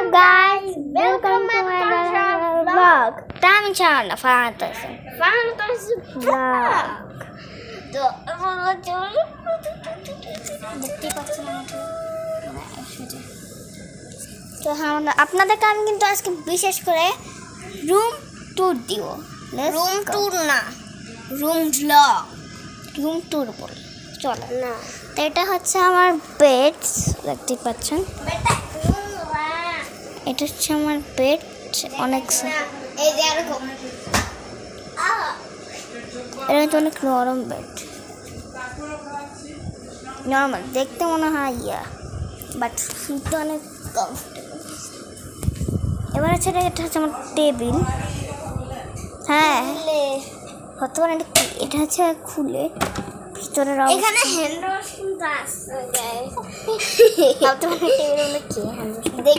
up guys? Welcome to my vlog. Time channel Fantasy vlog. তো আপনাদেরকে আমি কিন্তু আজকে বিশেষ করে রুম ট্যুর দিব। রুম ট্যুর না, রুম ভ্লগ, রুম ট্যুর বল চলো না। তো এটা হচ্ছে আমার বেড, দেখতে পাচ্ছেন, এটা হচ্ছে আমার বেড। অনেক এটা তো অনেক নরম বেড, নর্মাল দেখতে মনে হয় বাট শুতে অনেক কমফোর্টেবল। এবার হচ্ছে এটা হচ্ছে আমার টেবিল। হ্যাঁ হতে পারে এটা হচ্ছে খুলে ভিতরে এখানে হ্যান্ড ওয়াশ কিন্তু আছে। টেবিলের মধ্যে কি হ্যান্ড ওয়াশ